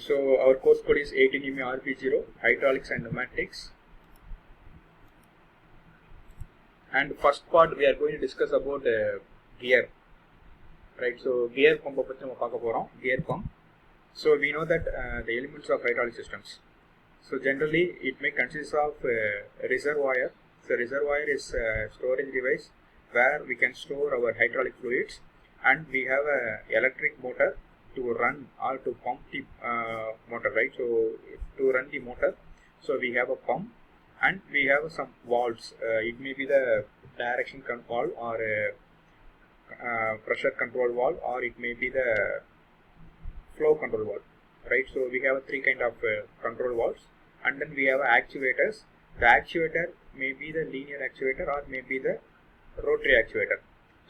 So our course code is 18ME-RP0, Hydraulics and Pneumatics. And first part we are going to discuss about gear, right? So gear pump, gear pump. So we know that the elements of hydraulic systems. So generally it may consist of a reservoir. So reservoir is a storage device where we can store our hydraulic fluids, and we have a electric motor to run or to pump the motor, right? So to run the motor, so we have a pump, and we have some valves. It may be the direction control valve, or a pressure control valve, or it may be the flow control valve, right? So we have three kind of control valves, and then we have actuators. The actuator may be the linear actuator or may be the rotary actuator.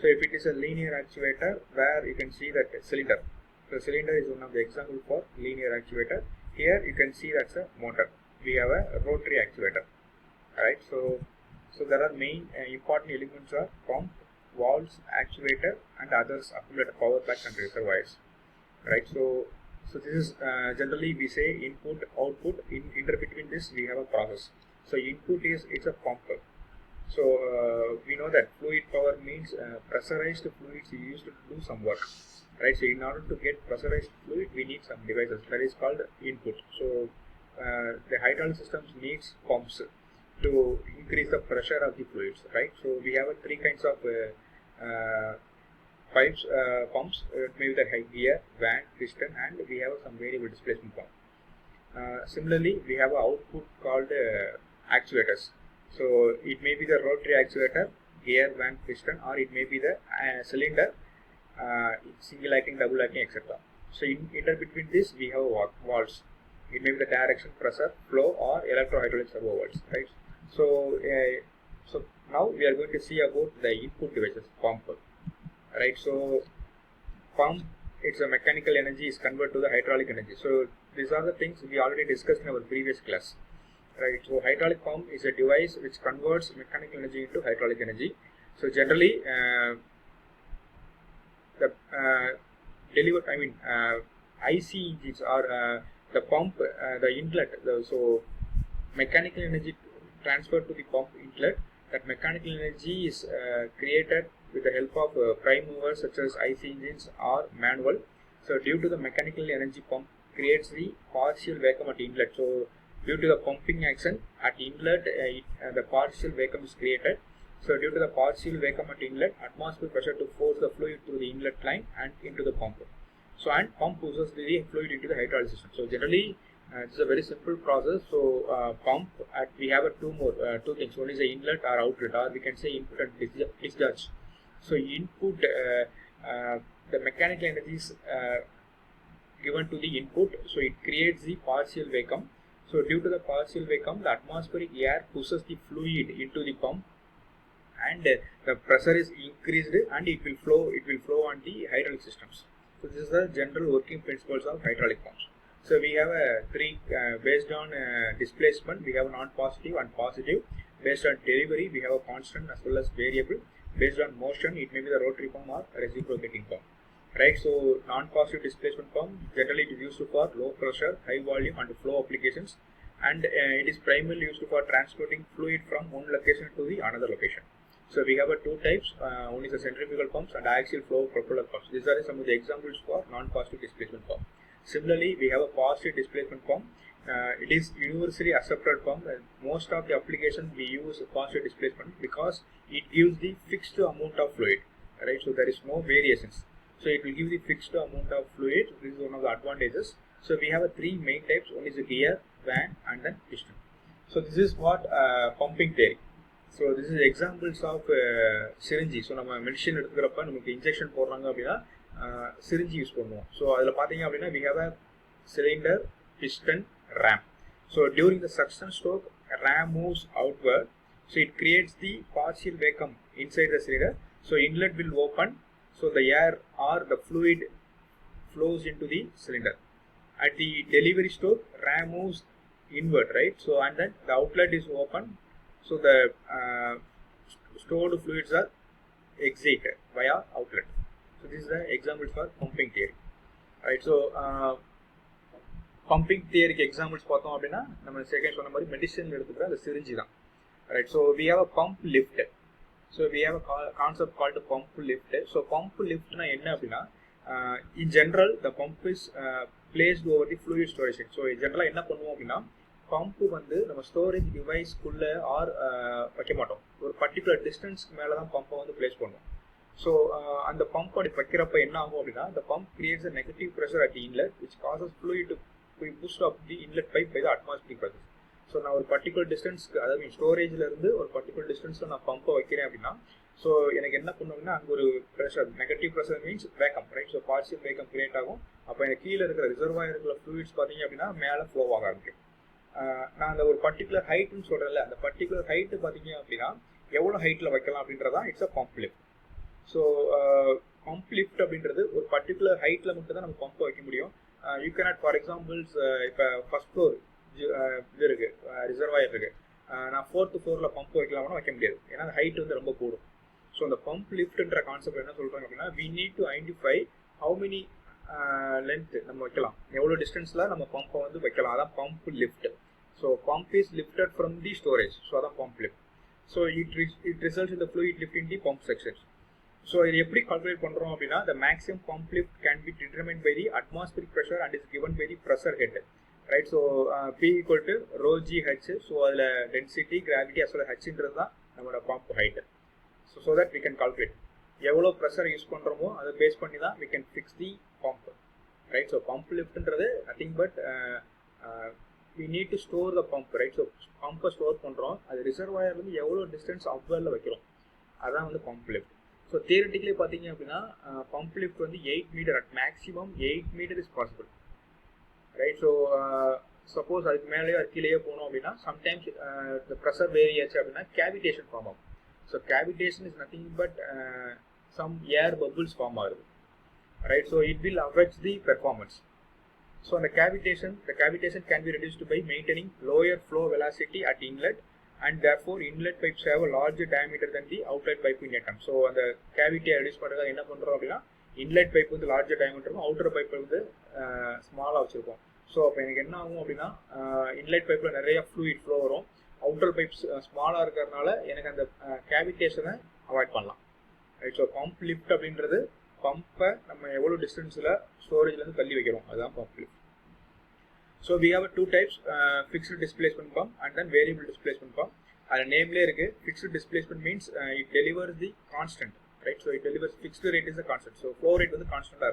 So if it is a linear actuator, where you can see that cylinder. So cylinder is one of the example for linear actuator. Here you can see that's a motor. We have a rotary actuator, right? So there are main important elements are pump, valves, actuator, and others accumulator power pack and reservoirs, right? So this is generally we say input, output. In between this we have a process. So input is it's a pump. So we know that fluid power means pressurized fluids used to do some work, right? So in order to get pressurized fluid, we need some devices that is called input. So the hydraulic systems needs pumps to increase the pressure of the fluids, right? So we have three kinds of pipes, pumps, maybe the high gear, van, piston, and we have some variable displacement pump. Similarly, we have an output called actuators. So it may be the rotary actuator, gear, van, piston, or it may be the cylinder, single acting, double acting, etc. So in between this we have valves. It may be the direction, pressure, flow, or electrohydraulic servo valves, right? So so now we are going to see about the input devices, pump, right? So pump, it's a mechanical energy is converted to the hydraulic energy. So these are the things we already discussed in our previous class, right? So hydraulic pump is a device which converts mechanical energy into hydraulic energy. So generally the IC engines or the pump, the inlet, so mechanical energy transferred to the pump inlet. That mechanical energy is created with the help of prime movers such as IC engines or manual. So due to the mechanical energy, pump creates the partial vacuum at inlet. So due to the pumping action at inlet, the partial vacuum is created. So due to the partial vacuum at inlet, atmospheric pressure to force the fluid through the inlet line and into the pump. So and pump pushes the fluid into the hydraulic system. So generally it's a very simple process. So pump, we have two things. One is the inlet or outlet, or we can say input and discharge. So input, the mechanical energy is given to the input. So it creates the partial vacuum. So due to the partial vacuum, the atmospheric air pushes the fluid into the pump, and the pressure is increased, and it will flow on the hydraulic systems. So this is the general working principles of hydraulic pumps. So we have three based on displacement. We have non-positive and positive. Based on delivery, we have a constant as well as variable. Based on motion, it may be the rotary pump or reciprocating pump, right? So non-positive displacement pump, generally it is used for low pressure, high volume and flow applications, and it is primarily used for transporting fluid from one location to the another location. So we have two types. One is the centrifugal pumps and axial flow propeller pumps. These are some of the examples for non-positive displacement pump. Similarly, we have a positive displacement pump. It is universally accepted pump, and most of the applications we use positive displacement because it gives the fixed amount of fluid, right? So there is no variations. So it will give the fixed amount of fluid. This is one of the advantages. So we have three main types. One is a gear, van, and then piston. So this is what pumping theory. So this is examples of syringe. So நம்ம medicine எடுத்துக்கிறப்ப நமக்கு injection போடுறாங்க அப்படின்னா syringe use பண்ணுவோம். So அதில் பார்த்தீங்க அப்படின்னா we have a cylinder, piston, ram. So during the suction stroke, ram moves outward. So it creates the partial vacuum inside the cylinder. So inlet will open. So the air or the fluid flows into the cylinder. At the delivery stroke, ram moves inward, right? So and then the outlet is open. So the stored fluids are exited via outlet. So this is the example for pumping theory, right? So pumping தியரிக்கு examples பார்த்தோம் அப்படின்னா நம்ம second சொன்ன மாதிரி medicine எடுத்துக்கிற அந்த சிரிஞ்சி தான், right. So we have a pump lift. So we have a concept called pump lift. So pump லிஃப்ட்னா என்ன அப்படின்னா, in general the pump is placed over the fluid storage. So ஜென்ரலாக என்ன பண்ணுவோம் அப்படின்னா, பம்பு வந்து நம்ம ஸ்டோரேஜ் டிவைஸ்க்குள்ள ஆர் வைக்க மாட்டோம், ஒரு பர்டிகுலர் டிஸ்டன்ஸ்க்கு மேலே தான் பம்பை வந்து பிளேஸ் பண்ணுவோம். ஸோ அந்த பம்ப் அப்படி வைக்கிறப்ப என்ன ஆகும் அப்படின்னா, the pump creates a negative pressure at the inlet which causes fluid to be pushed up the inlet pipe by the atmospheric pressure. So நான் ஒரு பர்டிகுலர் டிஸ்டன்ஸ்க்கு, அதாவது ஸ்டோரேஜ்ல இருந்து ஒரு பர்டிகுலர் டிஸ்டன்ஸ்ல நான் பம்பை வைக்கிறேன் அப்படின்னா, ஸோ எனக்கு என்ன பண்ணுவோம்னா அங்கே ஒரு pressure, negative pressure means vacuum, right. So partial vacuum create ஆகும். அப்போ எனக்கு கீழே இருக்கிற ரிசர்வாயர் இருக்கிற ஃப்ளூயிட்ஸ் பார்த்தீங்க அப்படின்னா மேலே ஃப்ளோ ஆக ஆரம்பிக்கும். நான் அந்த ஒரு பர்டிகுலர் ஹைட்னு சொல்கிறேன்ல, அந்த பர்டிகுலர் ஹைட்டு பார்த்தீங்க அப்படின்னா எவ்வளோ ஹைட்டில் வைக்கலாம் அப்படின்றதான் it's a pump lift. So pump lift அப்படின்றது ஒரு பர்டிகுலர் ஹைட்டில் மட்டும் தான் நம்ம பம்பை வைக்க முடியும். யூ கேனாட், ஃபார் எக்ஸாம்பிள்ஸ், இப்போ ஃபர்ஸ்ட் ஃப்ளோர் இது இருக்குது, ரிசர்வாயர் இருக்குது, நான் 4th ஃப்ளோரில் பம்ப் வைக்கலாம்னா வைக்க முடியாது, ஏன்னா அந்த ஹைட் வந்து ரொம்ப கூடும். ஸோ அந்த பம்ப் லிஃப்ட்ன்ற கான்செப்ட் என்ன சொல்கிறாங்க அப்படின்னா, we need to identify how many length நம்ம வைக்கலாம், எவ்வளோ டிஸ்டன்ஸில் நம்ம பம்பை வந்து வைக்கலாம், அதான் pump lift. So pump is lifted from the storage, so அதான் pump lift. So it results in the fluid lift in the pump section. So இது எப்படி கால்குலேட் பண்ணுறோம் அப்படின்னா, the maximum pump lift can be determined by the atmospheric pressure and is given by the pressure head, right. So P equal to rho g h. ஸோ அதில் டென்சிட்டி, கிராவிட்டி as well as hன்றது தான் நம்மளோட pump height. So that we can calculate எவ்வளோ pressure use பண்ணுறோமோ அதை பேஸ் பண்ணி தான் we can fix the pump, right. So pump லிஃப்ட்ன்றது nothing but we need to store the pump, right. So பம்பை ஸ்டோர் பண்ணுறோம், அது ரிசர்வாயர்லேருந்து எவ்வளோ டிஸ்டன்ஸ் அவ்வளோ வைக்கிறோம், அதான் வந்து பம்ப் லிஃப்ட். ஸோ தியரட்டிக்கலி பார்த்தீங்க அப்படின்னா பம்ப் லிஃப்ட் வந்து 8 metre, at maximum 8 metre is possible, right. So suppose அதுக்கு மேலேயோ அது கீழேயோ போனோம் அப்படின்னா சம்டைம்ஸ் இந்த ப்ரெஷர் வேரி ஆச்சு அப்படின்னா கேவிடேஷன் ஃபார்ம் ஆகும். So cavitation is nothing but some air bubbles form ஆகுது, right. So it will affect the performance. So அந்த cavitation can be reduced by maintaining lower flow velocity at inlet, and therefore inlet pipes have a larger diameter than the outlet pipe in atom. So அந்த கேவிட்டியை reduce பண்ணுறதுக்கு என்ன பண்ணுறோம் அப்படின்னா, inlet pipe வந்து larger diameter இருக்கும், outer pipe வந்து ஸ்மாலாக வச்சுருக்கோம். So அப்போ எனக்கு என்ன ஆகும் அப்படின்னா, இன்லெட் பைப்பில் நிறைய ஃப்ளூயிட் ஃப்ளோ வரும், அவுட்டர் பைப்ஸ் ஸ்மாலாக இருக்கிறதுனால எனக்கு அந்த கேவிட்டேஷனை அவாய்ட் பண்ணலாம், ரைட். ஸோ பம்ப் லிஃப்ட் அப்படின்றது பம்பை நம்ம எவ்வளோ டிஸ்டன்ஸில் ஸ்டோரேஜ்லேருந்து தள்ளி வைக்கிறோம், அதுதான் pump lift. So we have two types, fixed displacement pump and then variable displacement pump. And namely fixed displacement means it delivers the constant, right. So it delivers fixed rate is a constant, so flow rate is a constant,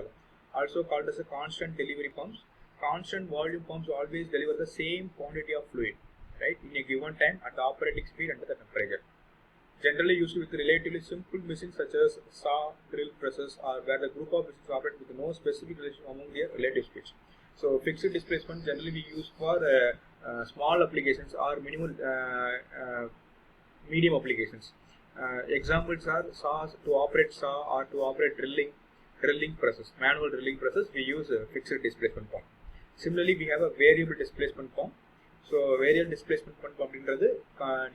also called as a constant delivery pumps. Constant volume pumps always deliver the same quantity of fluid, right, in a given time at the operating speed under the temperature. Generally used with relatively simple machines such as saw, drill presses, or where the group of machines operate with no specific relation among their relative speeds. So fixed displacement generally we use for small applications or minimal medium applications. Examples are saws. To operate saw or to operate drilling presses, manual drilling presses, we use a fixed displacement pump. Similarly, we have a variable displacement pump. So variable displacement pump அப்படின்றது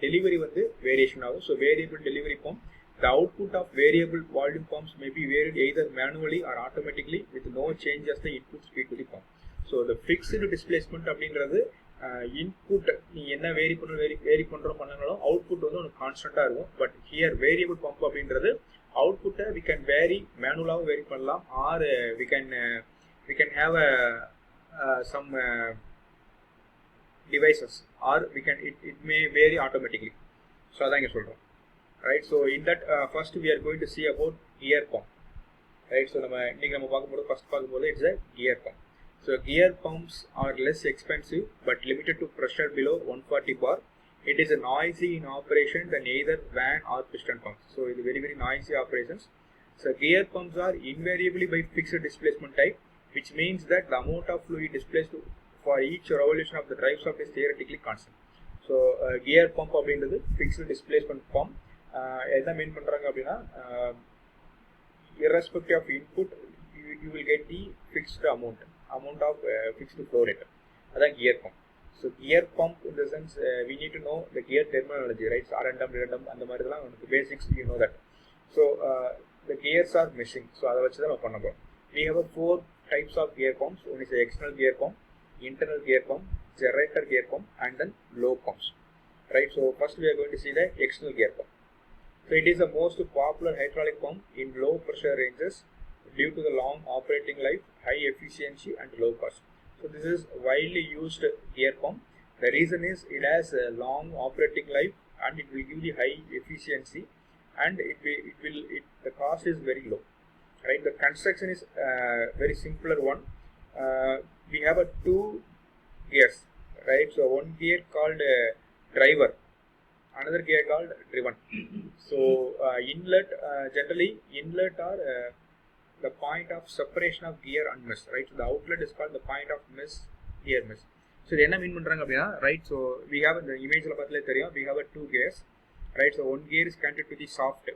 delivery வந்து variation ஆகும். So variable delivery pump, the output of variable volume pumps may be varied either manually or automatically with no change as the input speed to the pump. So இந்த fixed displacement அப்படின்றது input நீ என்ன vary பண்ணாலும் output வந்து உனக்கு கான்ஸ்டண்ட்டாக இருக்கும். But here variable pump அப்படின்றது அவுட்புட்டை வி கேன் வேரி, மேனுவலாகவும் வேரி பண்ணலாம், or we can have some devices, or we can it may vary automatically. So அதான் இங்கே சொல்கிறோம், right. So in that first we are going to see about gear pump, right. So இன்னைக்கு நம்ம பார்க்கும்போது it's a gear pump. So gear pumps are less expensive but limited to pressure below 140 bar. It is a noisy in operation than either van or piston pumps. So it is very noisy operations. So gear pumps are invariably by fixed displacement type, which means that the amount of fluid displaced for each revolution of the drive shaft is theoretically constant. So gear pump அப்படின்றது fixed displacement pump. எதை மீன் பண்றாங்க அப்படின்னா, irrespective of input you will get the fixed amount of fixed flow rate. That's gear pump. So gear pump in the sense we need to know the gear terminology, right. So R&M, and the basics you know that. So the gears are missing, so அதை வச்சு தான் நம்ம பண்ண போறோம். We have 4 types of gear pumps. One is the external gear pump, internal gear pump, generator gear pump, and then low pumps. Right. So first we are going to see the external gear pump. So it is the most popular hydraulic pump in low pressure ranges due to the long operating life, high efficiency, and low cost. So this is widely used gear pump. The reason is it has a long operating life and it will give the high efficiency, and the cost is very low. Right. The construction is very simpler one. We have a two gears. Right. So one gear called driver, another gear called driven. So inlet, generally inlet are the point of separation of gear and miss. Right. So the outlet is called the point of miss, gear miss. So இது என்ன மீன் பண்றாங்க அப்படின்னா, right? So we have in the imageல பார்த்தாலே தெரியும், we have a two gears. Right. So one gear is connected to the shaft.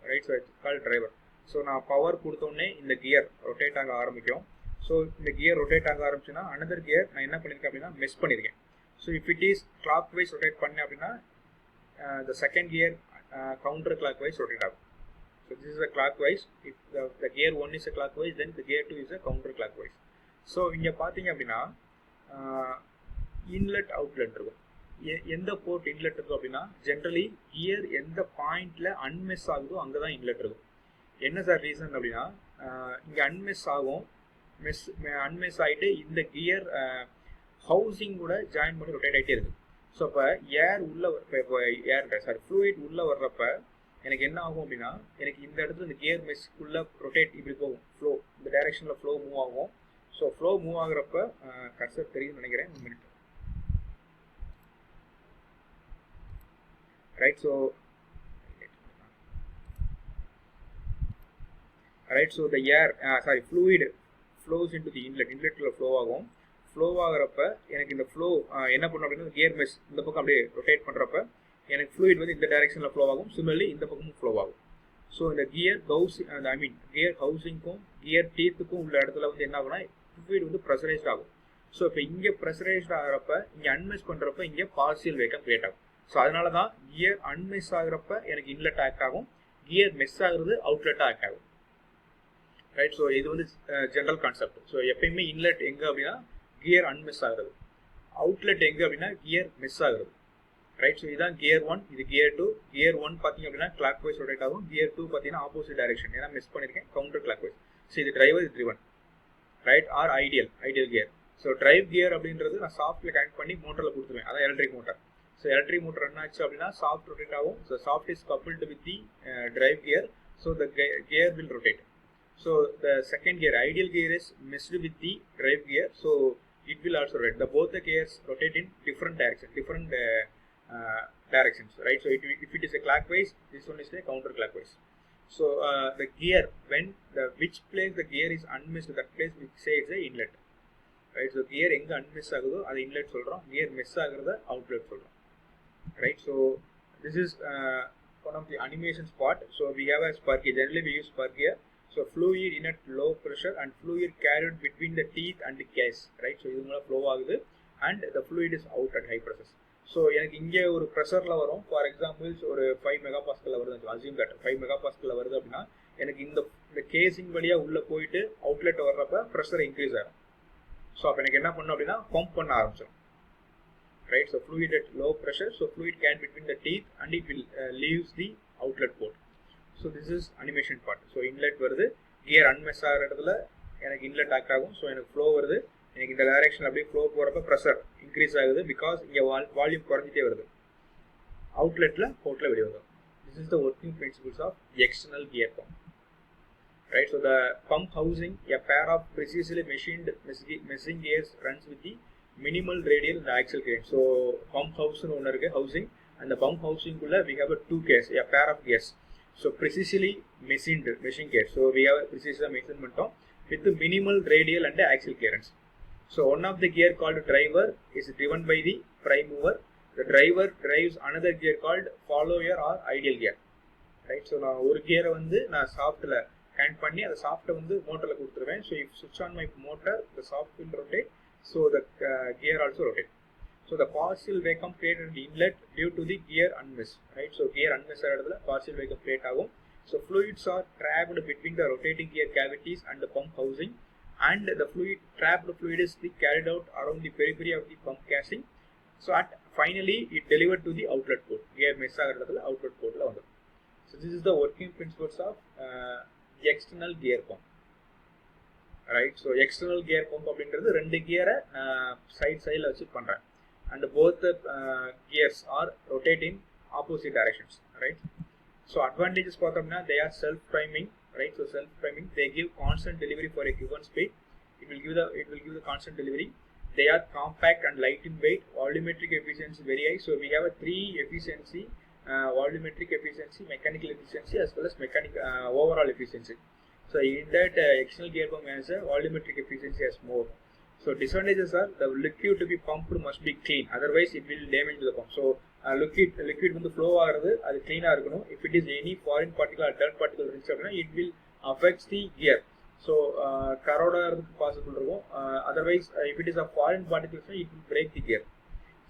Right. So it's called driver. So நான் power கொடுத்தோடனே இந்த gear rotate ஆக ஆரம்பிக்கும். ஸோ இந்த கியர் ரொட்டேட் ஆக ஆரம்பிச்சுன்னா another gear நான் என்ன பண்ணியிருக்கேன் அப்படின்னா மிஸ் பண்ணியிருக்கேன். So if it is clockwise rotate பண்ணேன் அப்படின்னா the second gear counter clockwise rotate ஆகும். So this is a clockwise. If the gear 1 is a clockwise, then the gear 2 is a counter clockwise. So இங்க பாத்தீங்க அப்படின்னா inlet outlet இருக்கும். எந்த board inlet இருக்கும் அப்படின்னா ஜென்ரலி கியர் எந்த பாயிண்ட்ல அன்மிஸ் ஆகுதோ அங்கதான் இன்லெட் இருக்கும். என்ன சார் ரீசன் அப்படின்னா இங்க அன்மிஸ் ஆகும், அன்மிஸ் ஆகிட்டு இந்த கியர் ஹவுசிங் கூட ஜாயின் பண்ணி ரொட்டேட் ஆகிட்டே இருக்கு. ஸோ இப்போ ஏர் உள்ள ஃப்ளூயிட் உள்ள வர்றப்ப எனக்கு என்ன ஆகும் அப்படின்னா எனக்கு இந்த இடத்துல இந்த கியர் மெஸ்க்குள்ள ரொட்டேட் இப்படி போகும், ஃப்ளோ இந்த டைரக்ஷனில் ஃப்ளோ மூவ் ஆகும். ஸோ ஃப்ளோ மூவ் ஆகுறப்ப கர்சர் தெரியும்னு நினைக்கிறேன், ஒரு minute. Right. So the air fluid flows into the inletல ஃப்ளோ ஆகும். ஃப்ளோ ஆகிறப்ப எனக்கு இந்த ஃப்ளோ என்ன பண்ணும் அப்படின்னா கியர் மெஸ் இந்த பக்கம் அப்படியே ரொட்டேட் பண்ணுறப்ப எனக்கு ஃப்ளூயிட் வந்து இந்த டைரக்ஷனில் ஃப்ளோ ஆகும், சிமிலர்லி இந்த பக்கமும் ஃப்ளோ ஆகும். ஸோ இந்த கியர் கியர் ஹவுசிங்க்கும் கியர் டீத்துக்கும் உள்ள இடத்துல வந்து என்ன ஆகும்னா ஃப்ளூயிட் வந்து ப்ரெஷரைஸ்ட் ஆகும். ஸோ இப்போ இங்கே ப்ரெஷரைஸ்ட் ஆகிறப்ப இங்கே அன்மிஸ் பண்ணுறப்ப இங்கே பார்சியல் வேக்கம் கிரியேட் ஆகும். ஸோ அதனால தான் கியர் அன்மிஸ் ஆகிறப்ப எனக்கு இன்லெட் ஆக்ட் ஆகும், கியர் மிஸ் ஆகுறது அவுட்லெட்டாக ஆக்ட் ஆகும். ரைட். ஸோ இது வந்து ஜென்ரல் கான்செப்ட். ஸோ எப்பயுமே இன்லெட் எங்கே அப்படின்னா கியர் அன்மிஸ் ஆகுறது, அவுட்லெட் எங்கே அப்படின்னா கியர் மிஸ் ஆகுறது. ரைட். ஸோ இதுதான் கியர் 1, இது கியர் 2. கியர் 1 பார்த்தீங்க அப்படின்னா கிளாக் வைஸ் ரொட்டேட் ஆகும், கியர் 2 பார்த்தீங்கன்னா ஆப்போசிட் டைரக்ஷன், ஏன்னா மிஸ் பண்ணியிருக்கேன், கவுண்டர் கிளாக் வைஸ். ஸோ இது டிரைவர், இது driven. Right. Or ideal gear. So drive gear அப்படின்றது நான் சாஃப்ட்ல கனெக்ட் பண்ணி மோட்டரில் கொடுத்துருவேன், அதான் electric motor. So electric motor என்ன ஆச்சு அப்படின்னா சாஃப்ட் ரொட்டேட் ஆகும். So shaft is coupled with the drive gear, so the gear will rotate. So the second gear, ideal gear, is mixed with the drive gear, so it will also rotate. Both the gears rotate in different directions, right? So if it is a clockwise, this one is a counterclockwise. So the gear, when which place the gear is unmissed, that place we say it's a inlet, right? So gear enga unmiss agudho adu inlet solrom, gear miss agradha outlet solrom, right? So this is one of the animations part. So we have a spark gear. Generally we use spark gear. So fluid in at low pressure and fluid carried between the teeth and the case, right? So இது மூலம் flow ஆகுது and the fluid is out at high pressure. So எனக்கு இங்கே ஒரு ப்ரெஷரில் வரும், for examples ஒரு 5 மெகாபாஸ்கலில் வருது, அசியூம் தட் 5 மெகாபாஸ்கலில் வருது அப்படின்னா எனக்கு இந்த கேசிங் வழியாக உள்ளே போயிட்டு அவுட்லெட் வர்றப்ப ப்ரெஷர் இன்க்ரீஸ் ஆகும். ஸோ அப்போ எனக்கு என்ன பண்ணும் அப்படின்னா பம்ப் பண்ண ஆரம்பிச்சிடும். Right. So fluid at low pressure, so fluid carried between the teeth and it will leaves the outlet port. So this is animation part. So inlet வருது, கியர் அன்மிஸ் ஆகிற இடத்துல எனக்கு இன்லெட் ஆக்ட் ஆகும். So எனக்கு flow வருது, எனக்கு இந்த direction அப்படியே ஃப்ளோ போகிறப்ப ப்ரெஷர் இன்க்ரீஸ் ஆகுது, பிகாஸ் இங்கே வால்யூம் குறைஞ்சிட்டே வருது, அவுட்லெட்டில் போர்ட்டில் வெளியே வரும். This is the working principles of external gear pump. Right. So the pump housing, a pair of precisely machined machine gears runs with the minimal radial இந்த axle gear. So pump house ஒன்று இருக்குது, housing. அந்த pump ஹவுசிங்குள்ளே we have 2 gears, a pair of gears. So precisely machined machine gear. So we have precisely measurement with the minimal radial and axial clearance. So one of the gear called driver is driven by the prime mover. The driver drives another gear called follower or ideal gear. Right. So நான் ஒரு கியரை வந்து நான் சாஃப்ட்ல connect பண்ணி அந்த சாஃப்ட்டை வந்து மோட்டரில் கொடுத்துருவேன். So if switch on my motor, the soft will rotate. So the gear also rotate. So the partial vacuum created in the inlet due to the gear unmiss, right? So gear unmiss ஆகிறதுல partial vacuum create ஆகும். So fluids are trapped between the rotating gear cavities and the pump housing and the trapped fluid is carried out around the periphery of the pump casing. So finally it delivered to the outlet port. Gear miss ஆகிறதுல outlet portல வந்துடும். So this is the working principles of the external gear pump. Right, so external gear pump அப்படின்றது ரெண்டு கியரை சைடில் வச்சு பண்றேன், and both the gears are rotate in opposite directions. Right, so advantages பார்த்தோம்னா they are self priming. Right, so self priming, they give constant delivery for a given speed. It will give the constant delivery. They are compact and light in weight. Volumetric efficiency very high. So we have a three efficiency: volumetric efficiency, mechanical efficiency, as well as overall efficiency. So in that external gear pump has a volumetric efficiency as more. So disadvantages are the liquid to be pumped must be clean, otherwise it will damage the pump. So liquid வந்து flow ஆகிறது அது clean-ஆ இருக்கணும். If it is any foreign particle or dirt particle இருந்துச்சு அப்படின்னா it will affect the gear. So corrode ஆகிறதுக்கு possible இருக்கும். Otherwise if it is a foreign particle it will break the gear.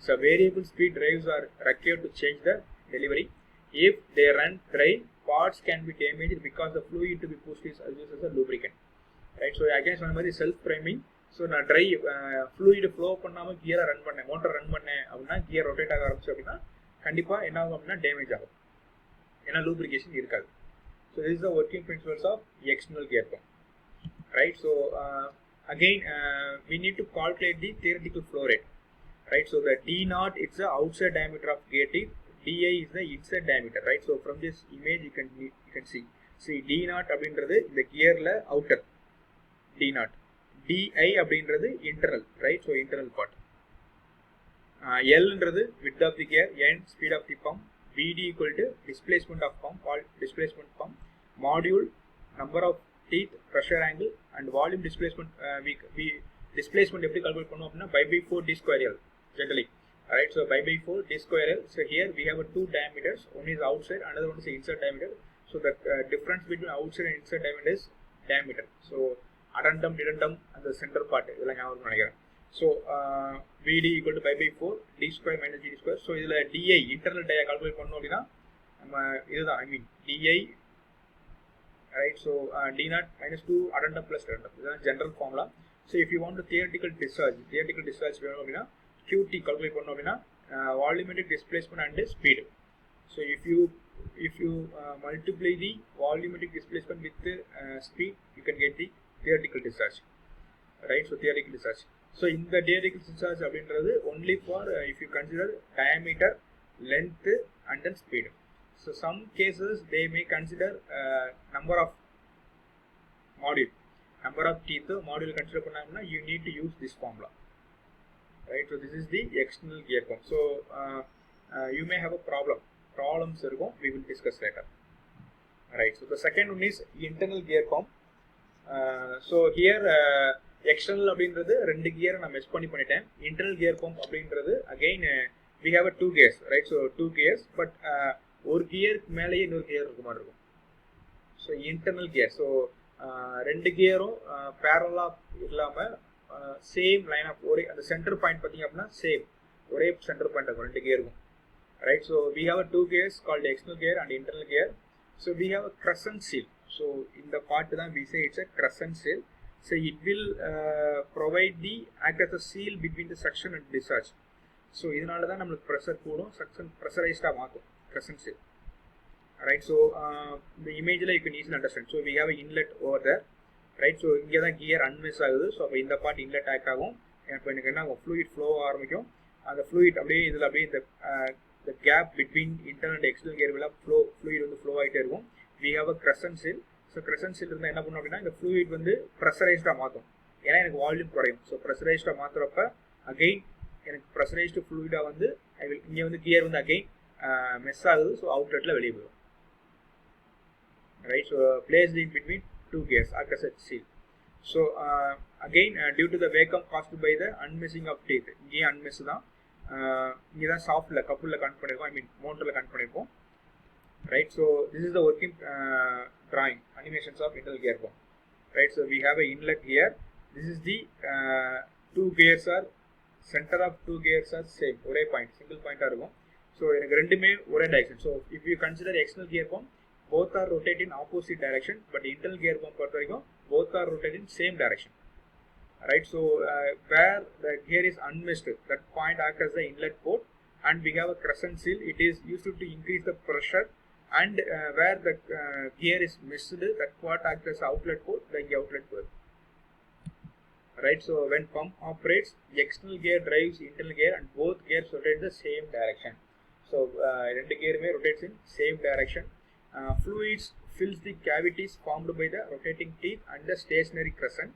So variable speed drives are required to change the delivery. If they run dry, parts can be damaged because the fluid to be pushed is used as a lubricant. Right, so again சொன்ன மாதிரி self priming. So நான் try fluid flow பண்ணாமல் கியரை run பண்ணேன், motor run பண்ணேன் அப்படின்னா gear rotate ஆக ஆரம்பிச்சு அப்படின்னா கண்டிப்பாக என்ன ஆகும் அப்படின்னா டேமேஜ் ஆகும், ஏன்னா லூப்ரிகேஷன் இருக்காது. So this is the working principles of external gear pump. Right, so again we need to calculate the theoretical flow rate. Right, so the D naught is the outside diameter of gear teeth, DI is the inside diameter. Right, so from this image you can see D naught அப்படின்றது இந்த கியர்ல outer D naught, DI அப்படின்றது internal. Right, so internal part. L ன்றது width of the gear, N speed of the pump, BD equal to displacement of pump, or displacement pump, module, number of teeth, pressure angle, and volume displacement. We displacement எப்படி calculate பண்ணுவோம் அப்படின்னா pi by 4 d square L generally. Alright, so pi by 4 d square L. So here we have two diameters, one is outside, another one is inside diameter. So the difference between outside and inside diameter is diameter. So addendum, dedendum, and the center part இதெல்லாம் ஞாபகம் பண்ணிக்கிறேன். So VD equal to pi by 4 d square minus d square. So இதில் DI internal DI calculate பண்ணோம் அப்படின்னா நம்ம இதுதான், I mean DI. Right, so D naught minus 2 addendum plus addendum. This is general formula. So if you want to theoretical discharge வேணும் அப்படின்னா QT calculate பண்ணோம் அப்படின்னா volumetric displacement and speed. So if you multiply the volumetric displacement with the speed, you can get the theoretical discharge. Right, so theoretical discharge. So in the theoretical discharge அப்படின்றது only for if you consider diameter, length and then speed. So some cases they may consider number of teeth module consider பண்ணாங்கன்னா you need to use this formula. Right, so this is the external gear pump. So you may have a problems இருக்கும், we will discuss later. Right, so the second one is internal gear pump. So here external அப்படின்றது ரெண்டு கியரை நான் mesh பண்ணிட்டேன். internal gear pump அப்படின்றது again we have a two gears. Right, so two gears, but ஒரு கியருக்கு மேலேயே இன்னொரு gear இருக்க மாதிரி இருக்கும். ஸோ இன்டர்னல் கியர், ஸோ ரெண்டு கியரும் பேரலாக இல்லாமல் சேம் லைன் ஆஃப் ஒரே அந்த சென்டர் பாயிண்ட் பார்த்தீங்க அப்படின்னா சேம் ஒரே சென்டர் பாயிண்ட் இருக்கும் ரெண்டு கியருக்கும். Right, so we have a two gears called external gear and internal gear. So we have a crescent seal. ஸோ இந்த பார்ட்டு தான் we say it's a crescent seal. So it will provide the act as a seal between the suction and discharge. So இதனால தான் நம்மளுக்கு pressure கூடும், suction ப்ரெஷரைஸ்டாக மாற்றும் crescent seal. Right, so the image you can easily understand. So we have an inlet over there. Right, so இங்கே தான் gear அன்மிஸ் ஆகுது. So அப்போ இந்த பார்ட் இன்லெட் ஆக்ட் ஆகும். இப்போ எனக்கு என்ன ஆகும், ஃப்ளூயிட் ஃப்ளோ ஆரம்பிக்கும். அந்த ஃப்ளூயிட் அப்படியே இதில் அப்படியே இந்த gap between internal and external கியர்லாம் ஃப்ளூயிட் வந்து ஃப்ளோ ஆகிட்டே இருக்கும். We have a crescent seal. So crescent seal இருந்தால் என்ன பண்ணும் அப்படின்னா இந்த ஃப்ளூயிட் வந்து ப்ரெஷரைஸ்டாக மாற்றும், ஏன்னா எனக்கு வால்யூம் குறையும். ஸோ ப்ரெஷரைஸ்டாக மாற்றுறப்ப அகெயின் எனக்கு ப்ரெஷரைஸ்டு ஃப்ளூயிடாக வந்து இங்கே வந்து கியர் வந்து அகெயின் மெஸ் ஆகுது. ஸோ அவுட்லெட்டில் வெளியே போயிடும். Right, so placed in between two gears, a crescent seal. So again due to the vacuum caused by the unmeshing of teeth, இங்கே unmesh தான், இங்கே தான் சாஃப்ட்ல கப்புளில் கனெக்ட் பண்ணியிருக்கோம், ஐ மீன் மோட்டரில் கனெக்ட் பண்ணியிருக்கோம். Right, so this is the working drawing animations of internal gear pump. Right, so we have a inlet here. This is the two gears are center of two gears are same, ஒரே point single பாயிண்டாக இருக்கும். So எனக்கு ரெண்டுமே ஒரே direction. So if you consider external gear pump, both are rotated in opposite direction, but internal gear pump பொறுத்த வரைக்கும் both are rotated in same direction. right? So where the gear is unmissed, that point acts as the inlet port, and we have a crescent seal. It is used to increase the pressure, and where the gear is missed, that part acts as outlet port, the outlet port, right? So when pump operates, the external gear drives internal gear, and both gears rotate the same direction. So rendu gear may rotates in same direction. Fluids fills the cavities formed by the rotating teeth and the stationary crescent,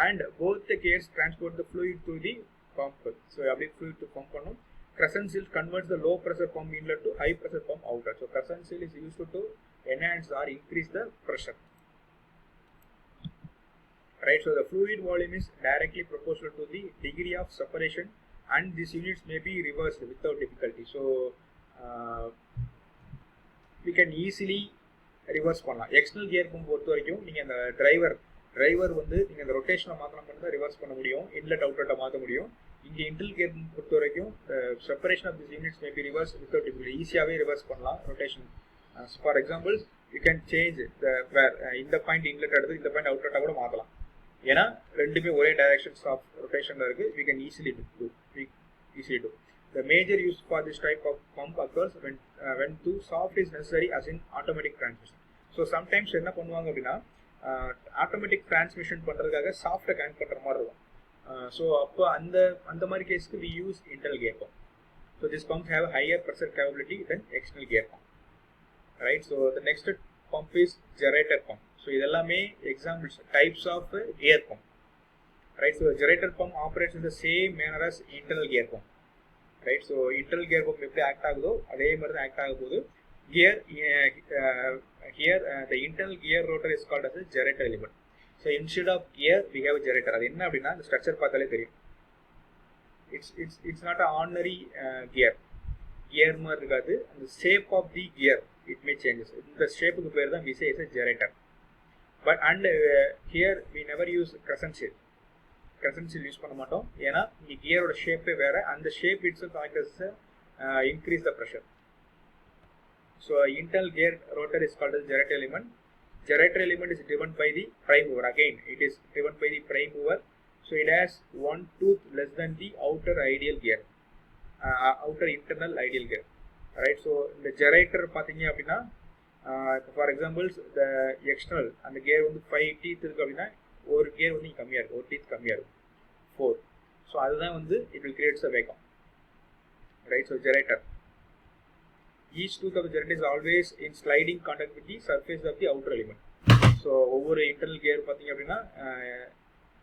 and both the gears transport the fluid to the pump. So apply fluid to pump pannum. Crescent seal converts the low pressure pump inlet to high pressure pump outlet. So crescent seal is used to enhance or increase the pressure, right? So the fluid volume is directly proportional to the degree of separation, and these units may be reversed without difficulty. So we can easily reverse பண்ணலாம். External gear pump பொறுத்த வரைக்கும் நீங்கள் அந்த driver வந்து நீங்கள் அந்த ரொட்டேஷனை மாற்றணும் பண்ணி தான் ரிவர்ஸ் பண்ண முடியும், இன்லெட் அவுட்லெட்டை மாற்ற முடியும். இங்கே இன்டர்னல் கியர் பம்ப் பொறுத்த வரைக்கும் separation of this units may be reverse without difficulty, ஈஸியாகவே ரிவர்ஸ் பண்ணலாம் rotation. For example you can change இந்த பாயிண்ட் இன்லெட் எடுத்து இந்த பாயிண்ட் அவுட்லெட்டாக கூட மாற்றலாம். ஏன்னா ரெண்டுமே ஒரே டைரக்ஷன்ஸ் ஆஃப் ரொட்டேஷனில் இருக்குது. we can easily do. The major use for this type of pump occurs when too soft is necessary, as in automatic transmission. So sometimes என்ன பண்ணுவாங்க அப்படின்னா ஆட்டோமேட்டிக் டிரான்ஸ்மிஷன் பண்ணுறதுக்காக சாஃப்டை கனெக்ட் பண்ணுற மாதிரி இருக்கும். ஸோ அப்போ அந்த மாதிரி கேஸ்க்கு we use internal gear pump. So this pump have a higher pressure capability than external gear pump, right? So the next pump is generator pump. So இதெல்லாமே examples types of gear pump, right? So generator pump operates in the same manner as internal gear pump, right? So internal gear pump எப்படி act ஆகுதோ அதே மாதிரி தான் act ஆக போகுது. Gear here the internal gear rotor is called as a generator element. So instead of gear we have a generator. அது என்ன அப்படின்னா இந்த ஸ்ட்ரக்சர் பார்த்தாலே தெரியும். It's not an ordinary gear மாதிரி இருக்காது. அந்த shape of the gear it may changes. இந்த ஷேப்புக்கு பேர் தான் we say is a generator. But here we never use crescent seal. Crescent seal use பண்ண மாட்டோம். ஏன்னா இங்கே கியரோட ஷேப்பே வேற, அந்த shape itself acts as increase the pressure. So internal gear rotor is called as generator element. Generator element is driven by the prime mover. Again, it is driven by the prime mover. So it has one tooth less than the outer ideal gear, outer internal ideal gear, right? So the generator பார்த்தீங்க அப்படின்னா for examples the external அந்த gear வந்து 5 teeth இருக்குது அப்படின்னா ஒரு gear வந்து கம்மியாக இருக்கும், ஒரு டீத் கம்மியாக இருக்கும் 4. ஸோ அதுதான் வந்து இட் வில் கிரியேட்ஸ் அ வேகம், right? So generator each tooth of generator is always in sliding contact with the surface of the outer element. So ஒவ்வொரு இன்டர்னல் கியர் பார்த்தீங்க அப்படின்னா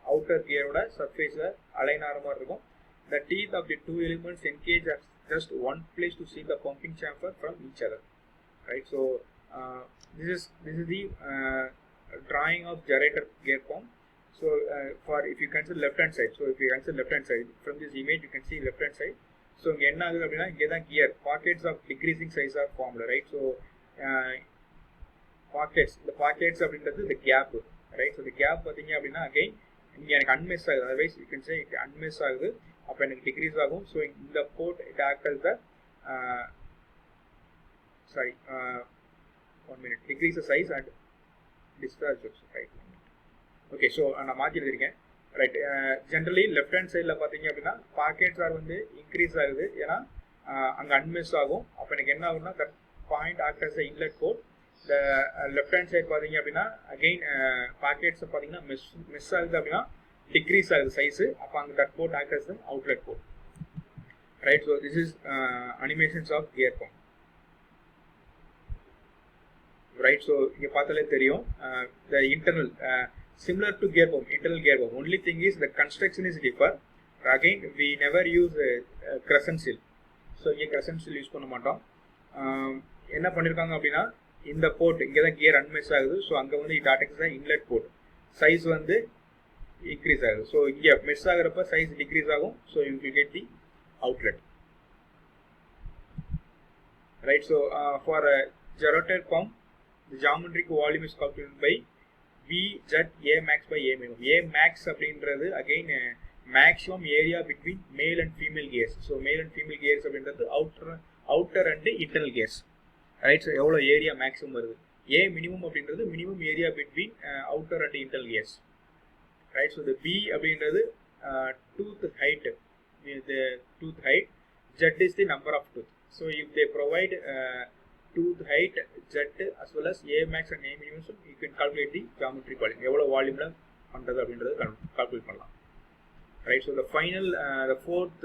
அவுட்டர் கியரோட சர்ஃபேஸில் அலைன் ஆகிற மாதிரி இருக்கும். The teeth of the two elements engage at just one place to see the pumping chamber from each other, right? So this is the drawing of generator gear pump. So for if you consider left hand side, so if you consider left hand side from this image you can see left hand side. So இங்க என்ன ஆகுது அப்படின்னா இங்கே தான் gear pockets of decreasing size are formed, right? So the pockets அப்படின்றது the gap, right? So the gap பார்த்தீங்க அப்படின்னா again இங்கே எனக்கு unmiss ஆகுது, otherwise you can say unmiss ஆகுது, அப்போ எனக்கு டிக்ரீஸ் ஆகும். ஸோ இந்த port it act as the decrease size and discharge, right? Okay, so நான் மாற்றி எழுதியிருக்கேன், ரைட்? ஜென்ரலி லெஃப்ட் ஹேண்ட் சைடில் பார்த்தீங்க அப்படின்னா பாக்கெட்ஸ் ஆர் வந்து இன்க்ரீஸ் ஆகுது, ஏன்னா அங்கே அன்மிஸ் ஆகும். அப்போ எனக்கு என்ன ஆகும்னா that point act as the inlet port. இந்த லெஃப்ட் ஹேண்ட் சைட் பார்த்தீங்க அப்படின்னா அகெயின் பாக்கெட்ஸ் பார்த்தீங்கன்னா மிஸ் ஆகுது அப்படின்னா decrease ஆகுது சைஸு, அப்போ அங்கே that port act as the outlet port, right? So this is animations of gear pump, right? So இங்கே பார்த்தாலே தெரியும் the internal similar to gear pump, internal gear pump. Only thing is the construction is differ. Again we never use crescent seal. So இங்கே crescent seal use பண்ண மாட்டோம். என்ன பண்ணியிருக்காங்க அப்படின்னா இந்த போர்ட் இங்கே தான் கியர் அன்மிஸ் ஆகுது, ஸோ அங்கே வந்து it acts the inlet port, size வந்து increase ஆகுது. ஸோ இங்கே மிஸ் ஆகிறப்ப சைஸ் டிக்ரீஸ் ஆகும். So you will get the outlet, right? So for generator pump the geometric volume is calculated by V Z A max by A minimum. A max அப்படின்றது again maximum area between male and female gears. So male and female gears அப்படின்றது outer and internal gears, right? So எவ்வளோ area maximum வருது. A minimum அப்படின்றது minimum area between outer and internal gears, right? So the B அப்படின்றது tooth height, the tooth height. Z is the number of tooth. So if they provide tooth height, Z as well as A max and A minimum, so you can calculate the geometry volume. எவ்வளவு வால்யூம்ல பண்றது அப்படின்றது calculate பண்ணலாம், right? So the final the fourth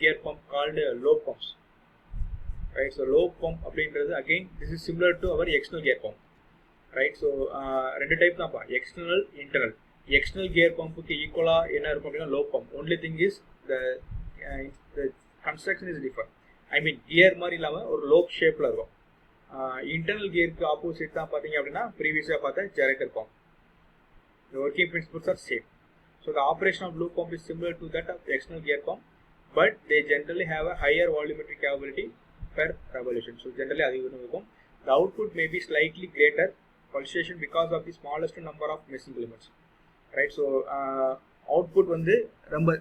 gear pump called low pumps, right? So low pump அப்படின்றது again this is similar to our external gear pump, right? So ரெண்டு type தான்ப்பா, external internal. external gear pump க்கு ஈக்குவலா என்ன இருக்கும் அப்படின்னா low pump. only thing is the construction is different. I mean gear மாதிரி இல்லாம ஒரு lobe shapeல இருக்கும். internal gear க்கு ஆப்போசிட் தான் பாத்தீங்க அப்படின்னா previously பார்த்த generator pump. The working principles are same. So the operation of loop pump is similar to that of external gear pump, but they generally have a higher volumetric capability per revolution. So generally அது இருக்கும். The output may be slightly greater pulsation because of the smallest number of missing elements, right? So output வந்து ரொம்ப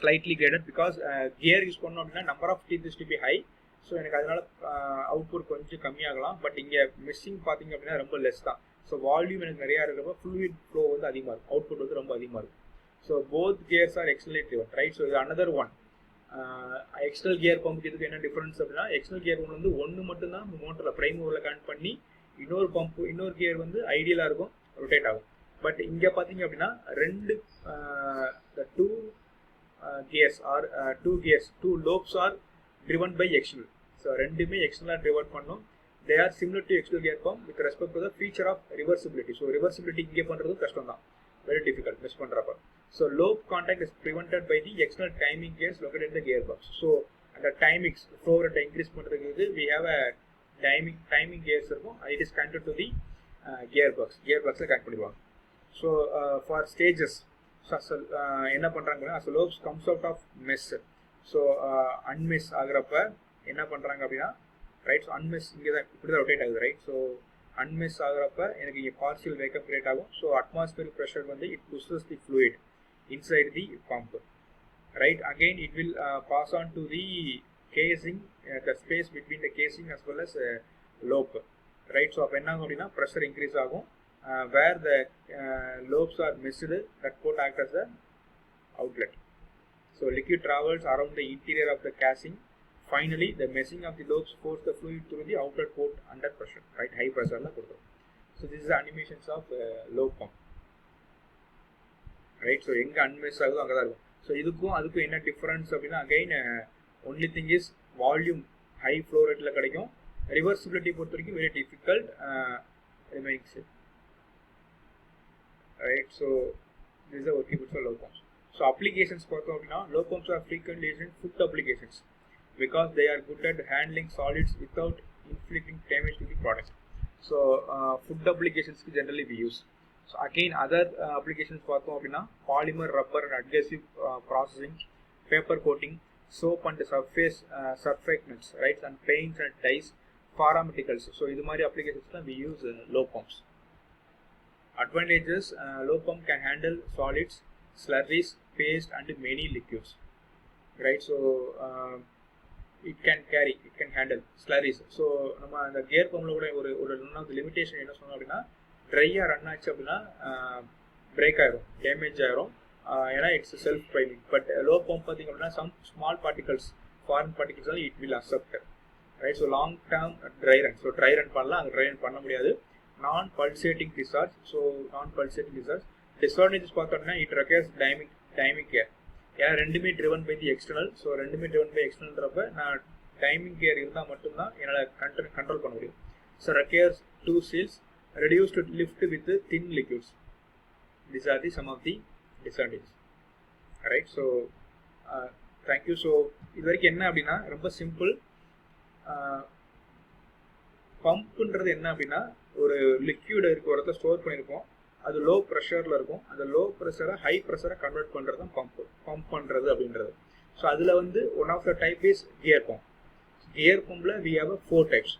slightly greater because gear use பண்ணோம் அப்படின்னா number of teeth is to be high. So எனக்கு அதனால output கொஞ்சம் கம்மியாகலாம், but இங்கே missing பார்த்தீங்க அப்படின்னா ரொம்ப லெஸ் தான். ஸோ வால்யூம் எனக்கு நிறையா இருக்கிறப்ப ஃப்ளூயிட் ஃப்ளோ வந்து அதிகமாக இருக்கும், அவுட்புட் வந்து ரொம்ப அதிகமாக இருக்கும். So both gears are externally driven, right? So இது அனதர் ஒன். எக்ஸ்டர்னல் கியர் பம்புக்கு இதுக்கு என்ன டிஃபரன்ஸ் அப்படின்னா, எக்ஸ்டர்னல் கியர் ஒன்று வந்து ஒன்று மட்டும்தான் மோட்டரில் ப்ரைம் மூவரில் கனெக்ட் பண்ணி இன்னொரு கியர் வந்து ஐடியலாக இருக்கும், ரொட்டேட் ஆகும். பட் இங்கே பார்த்தீங்க அப்படின்னா ரெண்டு two lobes are driven by external. So ரெண்டுமே எக்ஸ்டர்னலாக ட்ரிவன் பண்ணோம். They are similar to external gear pump with respect to the feature of reversibility. So reversibility இங்கே பண்ணுறது கஷ்டம் தான், very difficult மிஸ் பண்ணுறப்ப. So lobe contact is prevented by the external timing gears located in the gearbox. So அந்த timings flow rate increase பண்ணுறதுக்கு we have a timing gears இருக்கும், it is connected to the gearboxல connect பண்ணிடுவாங்க. So for stages என்ன பண்ணுறாங்கன்னா, as lobes comes out of mesh. So unmesh ஆகிறப்ப என்ன பண்ணுறாங்க அப்படின்னா, ரைட்? ஸோ அன்மிஸ் இங்கே தான் இப்படி தான் ரொட்டேட் ஆகுது, ரைட்? ஸோ அன்மிஸ் ஆகிறப்ப எனக்கு இங்கே பார்ஷியல் வேக்கப் கிரியேட் ஆகும். ஸோ அட்மாஸ்பியரிக் ப்ரெஷர் வந்து it pushes the fluid inside the pump, right? Again it will pass on to the casing, the space between the casing as well as lobe, right? So அப்போ என்ன ஆகும் அப்படின்னா pressure increase ஆகும். Where the lobes are meshed, that coat act as the outlet. So liquid travels around the interior of the casing. Finally, the meshing of the lobes force the fluid through the outlet port under pressure, right? High pressure la kodum. So this is the animations of lobe pump, right? So enga unmesh agudho anga da irukum. So idukkum adukku enna difference appadina, again only thing is volume high flow rate la kadikum. Reversibility பொறுத்தவரைக்கும் very difficult remains, right? So this is the working for lobe pumps. So applications பார்த்தோம் அப்படின்னா, low pumps are frequently used in food applications because they are good at handling solids without inflicting damage to the product. So food applications generally we use. So again other applications பார்த்தோம் அப்படின்னா, polymer, rubber and adhesive processing, paper coating, soap and surfactants, right? And paints and dyes, pharmaceuticals. So இது மாதிரி applications we use low pumps. Advantages: low pump can handle solids, slurries, paste and many liquids, right? So it can handle slurries. So நம்ம அந்த gear பம்ப்ல கூட ஒரு limitation என்ன சொன்னோம் அப்படின்னா, ட்ரையா ரன் ஆச்சு அப்படின்னா பிரேக் ஆயிரும், டேமேஜ் ஆயிரும், ஏன்னா it's self priming. But low pump பார்த்தீங்க அப்படின்னா some small particles, foreign particles it will accept, right? So long term dry run, so dry run பண்ணலாம், அங்கே ட்ரை ரன் பண்ண முடியாது. நான் பல்சேட்டிங் டிஸ்சார்ஜ். ஸோ நான் பல்சேட்டிங் டிஸ்சார்ஜ் டிஸ்அட்வான்டேஜஸ் பார்த்தோம்னா, it requires timing care. ஏன்னா ரெண்டுமே driven by the external. So ரெண்டுமே ட்ரிவன் பை எக்ஸ்டர்னல்ன்றப்ப நான் டைமிங் கேர் இருந்தால் மட்டும்தான் என்னால் கண்ட்ரோல் பண்ண முடியும். So ரெக்யர்ஸ் 2 seals, reduced lift with thin liquids. These are the some of the disadvantages, right? So thank you. So இது வரைக்கும் என்ன அப்படின்னா ரொம்ப சிம்பிள். பம்புன்றது என்ன அப்படின்னா, ஒரு லிக்யூட் இருக்க ஒரு இடத்துல ஸ்டோர் பண்ணியிருக்கோம், அது லோ ப்ரெஷரில் இருக்கும், அந்த லோ ப்ரெஷரை ஹை ப்ரெஷரை கன்வெர்ட் பண்ணுறது தான் பம்ப் பண்ணுறது அப்படின்றது. ஸோ அதில் வந்து one of the type is gear pump. Gear பம்பில் we have 4 types.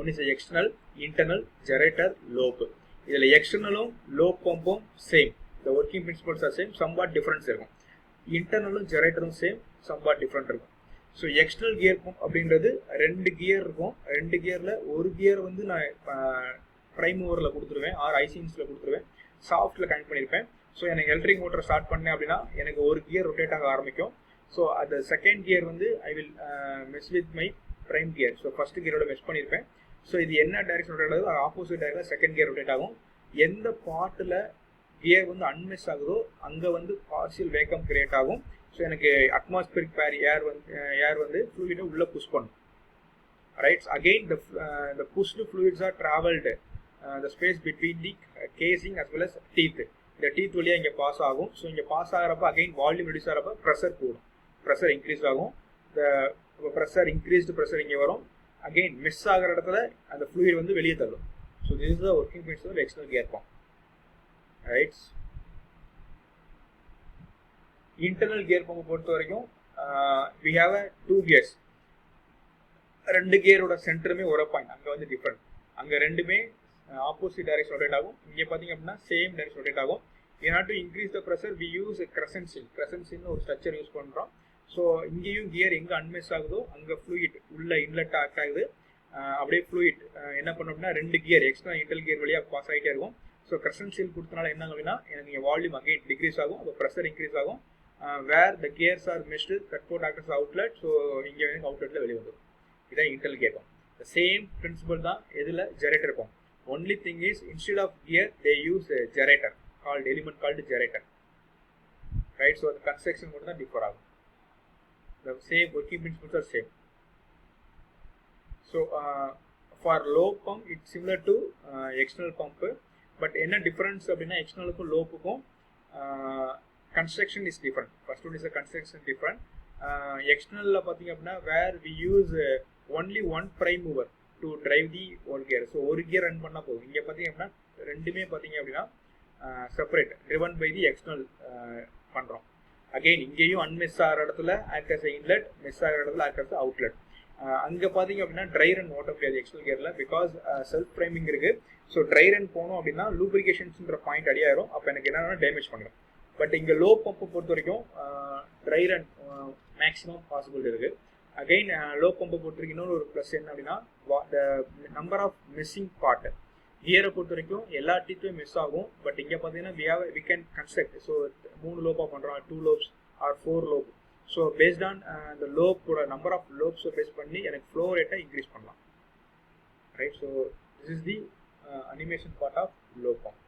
One is external, internal, generator, lobe. இதில் எக்ஸ்டர்னலும் லோப் பம்பும் same, the working principles are same, somewhat difference இருக்கும். இன்டர்னலும் ஜெனரேட்டரும் சேம், சம்வாட் டிஃப்ரெண்ட் இருக்கும். ஸோ எக்ஸ்டர்னல் கியர் பம்ப் அப்படின்றது 2 gear இருக்கும். 2 கியரில் ஒரு கியர் வந்து நான் ப்ரைம் மூவரில் கொடுத்துருவேன், ஆர் ஐசின்ஸில் கொடுத்துருவேன், சாஃப்ட்டில் கனெக்ட் பண்ணியிருப்பேன். ஸோ எனக்கு எலக்ட்ரிக் மோட்டர் ஸ்டார்ட் பண்ணேன் அப்படின்னா எனக்கு ஒரு கியர் ரொட்டேட் ஆக ஆரம்பிக்கும். ஸோ அந்த செகண்ட் கியர் வந்து I will mesh with my prime gear. So first கியரோட மெஸ் பண்ணியிருப்பேன். ஸோ இது என்ன டைரக்ஷன் ரொட்டேட் ஆகுது, அது opposite direction second gear rotate ஆகும். எந்த பார்ட்டில் கியர் வந்து அன்மெஸ் ஆகுதோ அங்கே வந்து பார்ஷியல் வேக்கம் கிரியேட் ஆகும். ஸோ எனக்கு அட்மாஸ்பியரிக் ஏர் வந்து ஃப்ளூயிடை உள்ளே புஷ் பண்ணும். Right, again the pushed fluids are traveled the space between the casing as well as teeth. இந்த டீத் வழியாக இங்கே பாஸ் ஆகும். ஸோ இங்கே பாஸ் ஆகிறப்ப அகெயின் வால்யூம் ரெடியூஸ் ஆகிறப்ப ப்ரெஷர் கூடும், ப்ரெஷர் இன்க்ரீஸ் ஆகும். இந்த ப்ரெஷர் இன்க்ரீஸ்டு ப்ரெஷர் இங்கே வரும். அகெயின் மிஸ் ஆகிற இடத்துல அந்த ஃப்ளூயிட் வந்து வெளியே தள்ளும். So this is the working principle of external gear pump. Right, internal gear பம்பை பொறுத்த வரைக்கும் we have a 2 gears. 2 கியரோட சென்டருமே ஒரு பாயிண்ட், அங்கே வந்து டிஃப்ரெண்ட். அங்கே ரெண்டுமே ஆப்போசிட் டைரக்ஷன் ரொட்டேட் ஆகும். இங்கே பார்த்தீங்க அப்படின்னா சேம் டைரக்ஷன் ரொட்டேட் ஆகும். ஏன்னா to increase the pressure we use crescent சில்னு ஒரு ஸ்ட்ரக்சர் யூஸ் பண்ணுறோம். ஸோ இங்கேயும் கியர் எங்கே அன்மிஸ் ஆகுதோ அங்கே ஃப்ளூயிட் உள்ள இன்லெட் ஆக்ட் ஆகுது. அப்படியே ஃப்ளூயிட் என்ன பண்ணோம்னா 2 கியர் எக்ஸ்ட்ரா இன்டர் கியர் வழியாக பாஸ் ஆகிட்டே இருக்கும். ஸோ கிரசன்ட் சில் கொடுத்தனால என்ன அப்படின்னா எனக்கு இங்கே வால்யூம் அகெயின் டிக்ரீஸ் ஆகும், அப்போ ப்ரெஷர் இன்க்ரீஸ் ஆகும். Where the gears are meshed that port actors outlet. So இங்கே வந்து அவுட்லெட்டில் வெளியே வந்துடும். இதான் internal gear pump. The same principle தான் எதில் gerotor pump. Only thing is instead of gear they use gerotor element called gerotor. Right, so அந்த construction மட்டும் தான் டிஃபர் ஆகும். The same working principles are same. So for lobe pump it's similar to external pump. But என்ன difference அப்படின்னா எக்ஸ்டர்னலுக்கும் லோப்புக்கும் construction is different. First one is the construction different. External பார்த்தீங்க அப்படின்னா where we use only one prime mover to drive the one gear. So ஒரு gear run பண்ணால் போதும். இங்கே பார்த்தீங்க அப்படின்னா ரெண்டுமே பார்த்தீங்க அப்படின்னா separate driven by the external பண்ணுறோம். அகெயின் இங்கேயும் அன்மிஸ் ஆகிற இடத்துல ஆக்ட் as இன்லெட், மிஸ் ஆகிற இடத்துல ஆக்ட் as அவுட்லெட். அங்கே பார்த்தீங்க அப்படின்னா ட்ரை ரன் ஓட்ட முடியாது எக்ஸ்டர்னல் கியரில், பிகாஸ் செல்ஃப் ப்ரைமிங் இருக்குது. ஸோ ட்ரை ரன் போனோம் அப்படின்னா லூப்ரிகேஷன்ஸ்ன்ற பாயிண்ட் அடியாயிரும். அப்போ எனக்கு என்னன்னா டேமேஜ் பண்ணிடும். பட் இங்கே லோ பம்பை பொறுத்த வரைக்கும் ட்ரை ரன் மேக்ஸிமம் பாசிபிலிட்டி இருக்குது. அகெயின் லோ பம்பை பொறுத்த வரைக்கும் இன்னொரு ஒரு ப்ளஸ் என்ன அப்படின்னா the number of missing part. கியரை பொறுத்த வரைக்கும் எல்லா டீத்தும் மிஸ் ஆகும். பட் இங்கே பார்த்தீங்கன்னா we can construct. ஸோ 3 லோப்பாக பண்ணுறோம், 2 lobes or 4 lobe. So based on the லோப்போட நம்பர் ஆஃப் லோப்ஸை பேஸ் பண்ணி எனக்கு ஃப்ளோ ரேட்டை இன்க்ரீஸ் பண்ணலாம். Right, so this is the animation part of lobe pump.